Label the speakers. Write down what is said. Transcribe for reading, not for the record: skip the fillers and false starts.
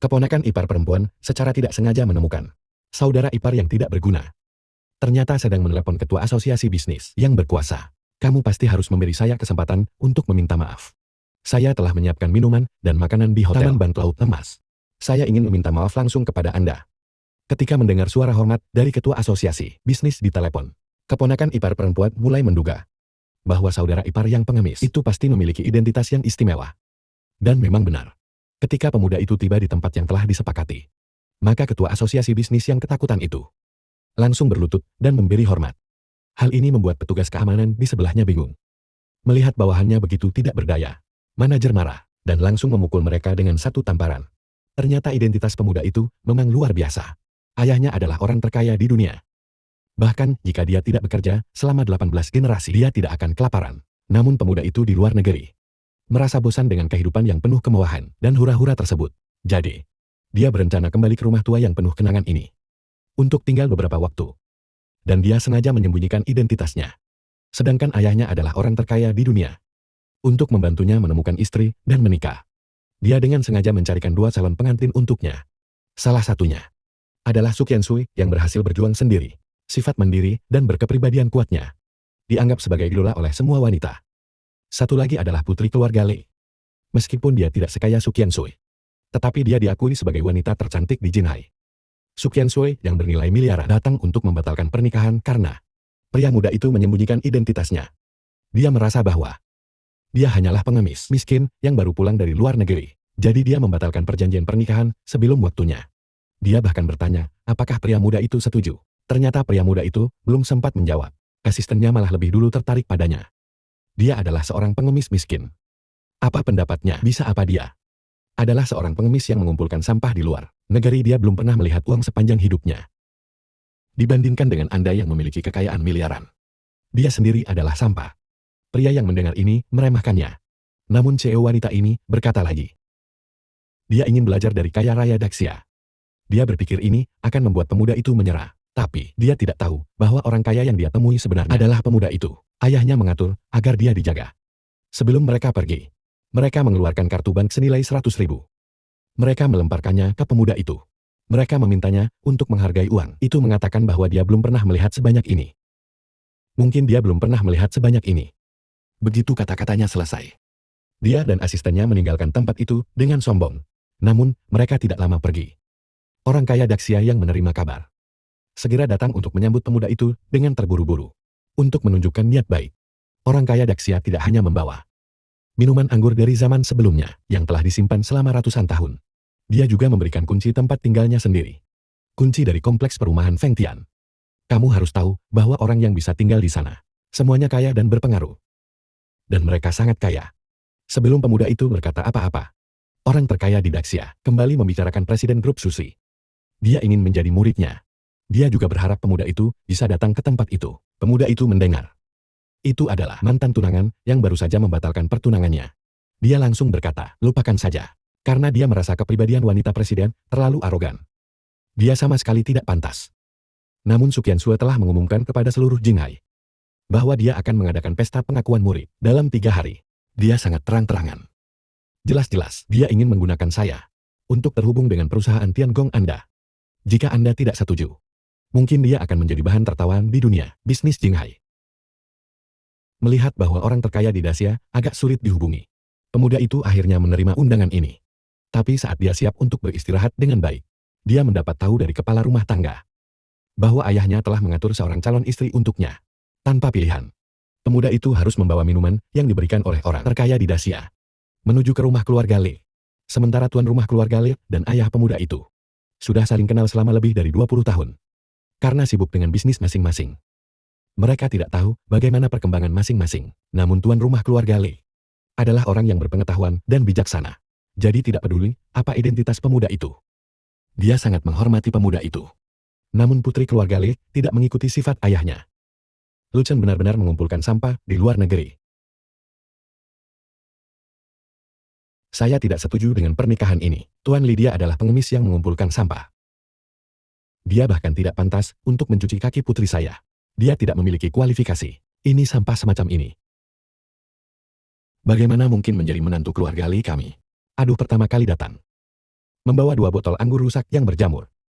Speaker 1: Keponakan ipar perempuan secara tidak sengaja menemukan saudara ipar yang tidak berguna. Ternyata sedang menelepon ketua asosiasi bisnis yang berkuasa. Kamu pasti harus memberi saya kesempatan untuk meminta maaf. Saya telah menyiapkan minuman dan makanan di hotel Taman Bangk Laut Emas. Saya ingin meminta maaf langsung kepada Anda. Ketika mendengar suara hormat dari ketua asosiasi bisnis di telepon, keponakan ipar perempuan mulai menduga bahwa saudara ipar yang pengemis itu pasti memiliki identitas yang istimewa. Dan memang benar. Ketika pemuda itu tiba di tempat yang telah disepakati, maka ketua asosiasi bisnis yang ketakutan itu langsung berlutut dan memberi hormat. Hal ini membuat petugas keamanan di sebelahnya bingung. Melihat bawahannya begitu tidak berdaya, manajer marah dan langsung memukul mereka dengan satu tamparan. Ternyata identitas pemuda itu memang luar biasa. Ayahnya adalah orang terkaya di dunia. Bahkan jika dia tidak bekerja selama 18 generasi, dia tidak akan kelaparan. Namun pemuda itu di luar negeri merasa bosan dengan kehidupan yang penuh kemewahan dan hura-hura tersebut. Jadi, dia berencana kembali ke rumah tua yang penuh kenangan ini untuk tinggal beberapa waktu. Dan dia sengaja menyembunyikan identitasnya. Sedangkan ayahnya adalah orang terkaya di dunia. Untuk membantunya menemukan istri dan menikah, dia dengan sengaja mencarikan dua calon pengantin untuknya. Salah satunya adalah Sukyen Sui yang berhasil berjuang sendiri. Sifat mandiri dan berkepribadian kuatnya dianggap sebagai idola oleh semua wanita. Satu lagi adalah putri keluarga Lee. Meskipun dia tidak sekaya Sukyen Sui, tetapi dia diakui sebagai wanita tercantik di Jinhai. Sukyen Sui yang bernilai miliaran datang untuk membatalkan pernikahan karena pria muda itu menyembunyikan identitasnya. Dia merasa bahwa dia hanyalah pengemis miskin yang baru pulang dari luar negeri. Jadi dia membatalkan perjanjian pernikahan sebelum waktunya. Dia bahkan bertanya, apakah pria muda itu setuju? Ternyata pria muda itu belum sempat menjawab. Asistennya malah lebih dulu tertarik padanya. Dia adalah seorang pengemis miskin. Apa pendapatnya? Bisa apa dia? Adalah seorang pengemis yang mengumpulkan sampah di luar negeri. Dia belum pernah melihat uang sepanjang hidupnya. Dibandingkan dengan Anda yang memiliki kekayaan miliaran, dia sendiri adalah sampah. Pria yang mendengar ini meremehkannya. Namun CEO wanita ini berkata lagi. Dia ingin belajar dari kaya raya Daxia. Dia berpikir ini akan membuat pemuda itu menyerah. Tapi dia tidak tahu bahwa orang kaya yang dia temui sebenarnya adalah pemuda itu. Ayahnya mengatur agar dia dijaga. Sebelum mereka pergi, mereka mengeluarkan kartu bank senilai 100.000. Mereka melemparkannya ke pemuda itu. Mereka memintanya untuk menghargai uang. Itu mengatakan bahwa dia belum pernah melihat sebanyak ini. Mungkin dia belum pernah melihat sebanyak ini. Begitu kata-katanya selesai, dia dan asistennya meninggalkan tempat itu dengan sombong. Namun, mereka tidak lama pergi. Orang kaya Daxia yang menerima kabar segera datang untuk menyambut pemuda itu dengan terburu-buru. Untuk menunjukkan niat baik, orang kaya Daxia tidak hanya membawa minuman anggur dari zaman sebelumnya yang telah disimpan selama ratusan tahun. Dia juga memberikan kunci tempat tinggalnya sendiri. Kunci dari kompleks perumahan Fengtian. Kamu harus tahu bahwa orang yang bisa tinggal di sana semuanya kaya dan berpengaruh. Dan mereka sangat kaya. Sebelum pemuda itu berkata apa-apa, orang terkaya di Daxia kembali membicarakan presiden grup Sushi. Dia ingin menjadi muridnya. Dia juga berharap pemuda itu bisa datang ke tempat itu. Pemuda itu mendengar. Itu adalah mantan tunangan yang baru saja membatalkan pertunangannya. Dia langsung berkata, lupakan saja. Karena dia merasa kepribadian wanita presiden terlalu arogan. Dia sama sekali tidak pantas. Namun Sukyen Sui telah mengumumkan kepada seluruh Jinghai bahwa dia akan mengadakan pesta pengakuan murid dalam 3 hari. Dia sangat terang-terangan. Jelas-jelas dia ingin menggunakan saya untuk terhubung dengan perusahaan Tiangong Anda. Jika Anda tidak setuju, mungkin dia akan menjadi bahan tertawaan di dunia bisnis Jinghai. Melihat bahwa orang terkaya di Daxia agak sulit dihubungi, pemuda itu akhirnya menerima undangan ini. Tapi saat dia siap untuk beristirahat dengan baik, dia mendapat tahu dari kepala rumah tangga bahwa ayahnya telah mengatur seorang calon istri untuknya. Tanpa pilihan, pemuda itu harus membawa minuman yang diberikan oleh orang terkaya di Daxia menuju ke rumah keluarga Lee. Sementara tuan rumah keluarga Lee dan ayah pemuda itu sudah saling kenal selama lebih dari 20 tahun. Karena sibuk dengan bisnis masing-masing, mereka tidak tahu bagaimana perkembangan masing-masing. Namun tuan rumah keluarga Lee adalah orang yang berpengetahuan dan bijaksana. Jadi tidak peduli apa identitas pemuda itu. Dia sangat menghormati pemuda itu. Namun putri keluarga Lee tidak mengikuti sifat ayahnya. Lu Chen benar-benar mengumpulkan sampah di luar negeri. Saya tidak setuju dengan pernikahan ini. Tuan Lydia adalah pengemis yang mengumpulkan sampah. Dia bahkan tidak pantas untuk mencuci kaki putri saya. Dia tidak memiliki kualifikasi. Ini sampah semacam ini. Bagaimana mungkin menjadi menantu keluarga Lee kami? Aduh, pertama kali datang. membawa 2 botol anggur rusak yang berjamur.